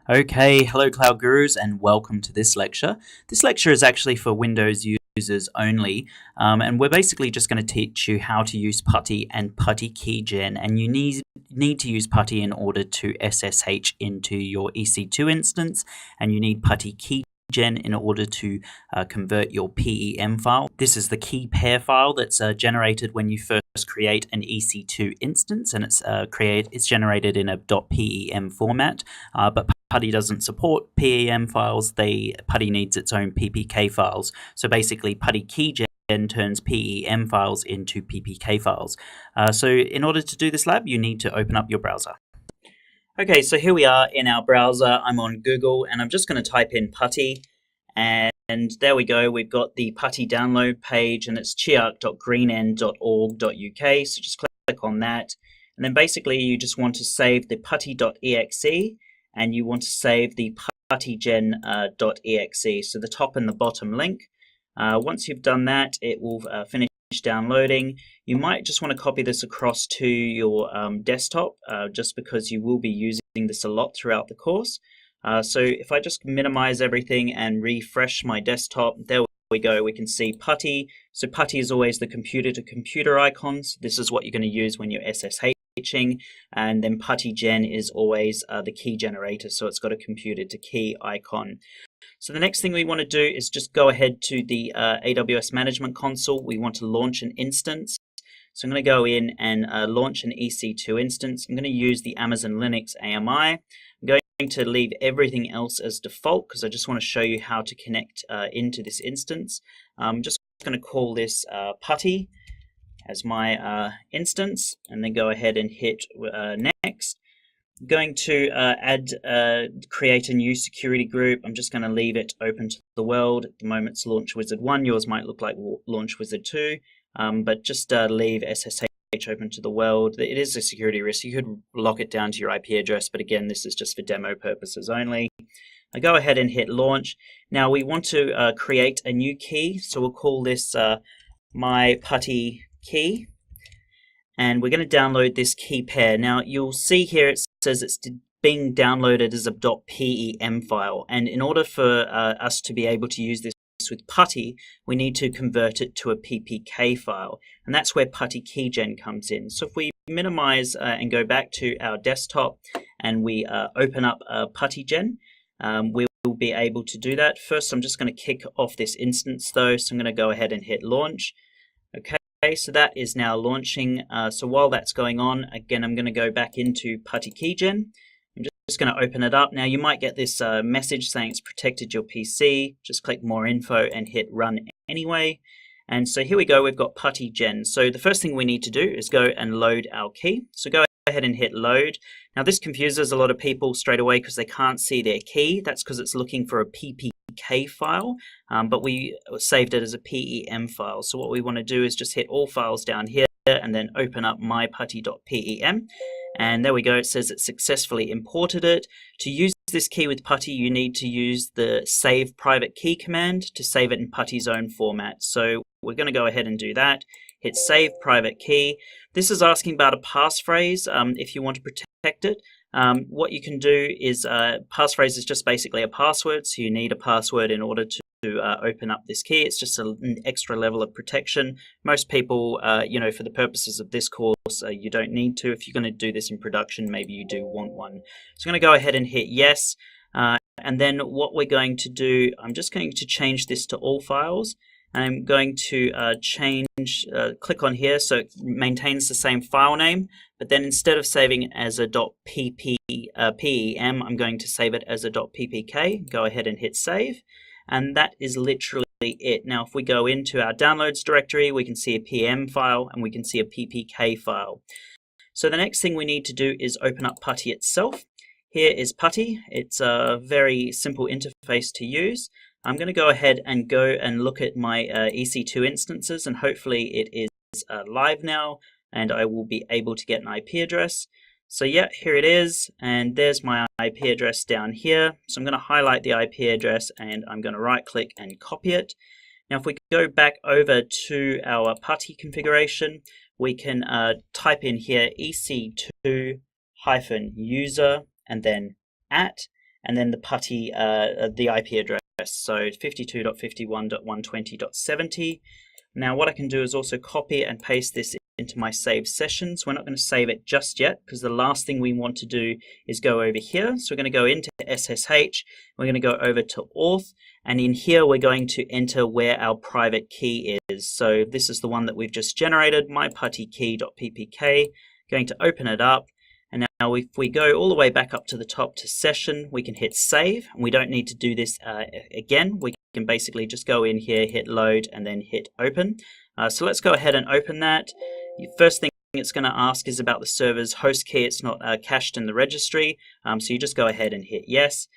Okay, hello Cloud Gurus and welcome to this lecture. This lecture is actually for Windows users only, and we're basically just going to teach you how to use Putty and Putty Keygen, and you need to use Putty in order to SSH into your EC2 instance, and you need Putty Keygen in order to convert your PEM file. This is the key pair file that's generated when you first create an EC2 instance, and it's generated in a .pem format, but Putty doesn't support PEM files. Putty needs its own PPK files. So basically, Putty Keygen turns PEM files into PPK files. So in order to do this lab, you need to open up your browser. Okay, so here we are in our browser. I'm on Google, and I'm just going to type in Putty, and there we go. We've got the Putty download page, and it's chiark.greenend.org.uk. So just click on that, and then basically you just want to save the putty.exe, and you want to save the puttygen.exe, so the top and the bottom link. Once you've done that, it will finish downloading. You might just want to copy this across to your desktop, just because you will be using this a lot throughout the course. So if I just minimize everything and refresh my desktop, there we go, we can see Putty. So Putty is always the computer-to-computer icons. This is what you're going to use when you're SSHing, and then Puttygen is always the key generator, so it's got a computer-to-key icon. So the next thing we want to do is just go ahead to the AWS Management Console. We want to launch an instance. So I'm going to go in and launch an EC2 instance. I'm going to use the Amazon Linux AMI. I'm going to leave everything else as default because I just want to show you how to connect into this instance. I'm just going to call this Putty as my instance, and then go ahead and hit next. I'm going to create a new security group. I'm just going to leave it open to the world. At the moment it's Launch Wizard 1. Yours might look like Launch Wizard 2, but just leave SSH open to the world. It is a security risk. You could lock it down to your IP address, but again, this is just for demo purposes only. I go ahead and hit launch. Now we want to create a new key, so we'll call this my Putty key, and we're going to download this key pair. Now you'll see here it says it's being downloaded as a .pem file, and in order for us to be able to use this with Putty, we need to convert it to a PPK file, and that's where Putty Keygen comes in. So if we minimize and go back to our desktop and we open up Puttygen, we will be able to do that. First, I'm just going to kick off this instance though, so I'm going to go ahead and hit launch. Okay, so that is now launching. So while that's going on, again, I'm going to go back into Putty Keygen. I'm just going to open it up. Now you might get this message saying it's protected your PC. Just click more info and hit run anyway. And so here we go, we've got Puttygen. So the first thing we need to do is go and load our key. So go ahead and hit load. Now this confuses a lot of people straight away because they can't see their key. That's because it's looking for a PPK file, but we saved it as a PEM file. So what we want to do is just hit all files down here and then open up myputty.pem. And there we go, it says it successfully imported it. To use this key with Putty, you need to use the save private key command to save it in Putty's own format. So we're going to go ahead and do that. Hit save private key. This is asking about a passphrase if you want to protect it. What you can do is passphrase is just basically a password, so you need a password in order to open up this key. It's just an extra level of protection. Most people, for the purposes of this course, you don't need to. If you're going to do this in production, maybe you do want one. So I'm going to go ahead and hit yes. And then what we're going to do, I'm just going to change this to all files. I'm going to click on here so it maintains the same file name, but then instead of saving it as a .pem, I'm going to save it as a .ppk. Go ahead and hit save, and that is literally it. Now if we go into our downloads directory, we can see a PM file and we can see a PPK file. So the next thing we need to do is open up Putty itself. Here is Putty. It's a very simple interface to use. I'm going to go ahead and look at my EC2 instances, and hopefully it is live now and I will be able to get an IP address. So yeah, here it is, and there's my IP address down here. So I'm going to highlight the IP address and I'm going to right click and copy it. Now if we go back over to our Putty configuration, we can type in here ec2-user and then @ and then the Putty, the IP address, so 52.51.120.70. Now what I can do is also copy and paste this into my saved sessions. We're not going to save it just yet because the last thing we want to do is go over here. So we're going to go into SSH, we're going to go over to auth, and in here we're going to enter where our private key is. So this is the one that we've just generated, myputtykey.ppk. Going to open it up, and now if we go all the way back up to the top to session, we can hit save, and we don't need to do this again. We can basically just go in here, hit load, and then hit open. So let's go ahead and open that. The first thing it's going to ask is about the server's host key. It's not cached in the registry, so you just go ahead and hit yes.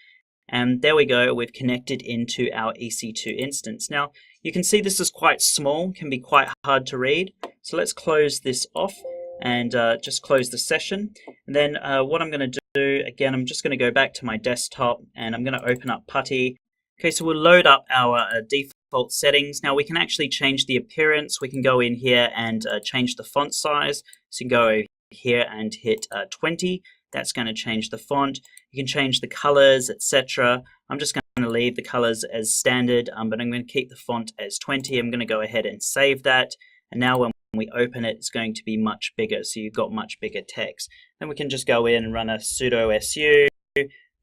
And there we go, we've connected into our EC2 instance. Now, you can see this is quite small, can be quite hard to read. So let's close this off and just close the session. And then what I'm going to do, again, I'm just going to go back to my desktop and I'm going to open up Putty. Okay, so we'll load up our default settings. Now we can actually change the appearance. We can go in here and change the font size. So you can go over here and hit 20. That's going to change the font. You can change the colors, etc. I'm just going to leave the colors as standard, but I'm going to keep the font as 20. I'm going to go ahead and save that. And now when we open it, it's going to be much bigger. So you've got much bigger text. Then we can just go in and run a sudo su,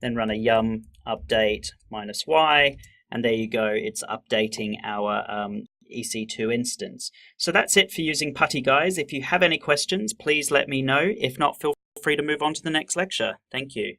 then run a yum update -y, and there you go, it's updating our EC2 instance. So that's it for using Putty, guys. If you have any questions, please let me know. If not, feel free to move on to the next lecture. Thank you.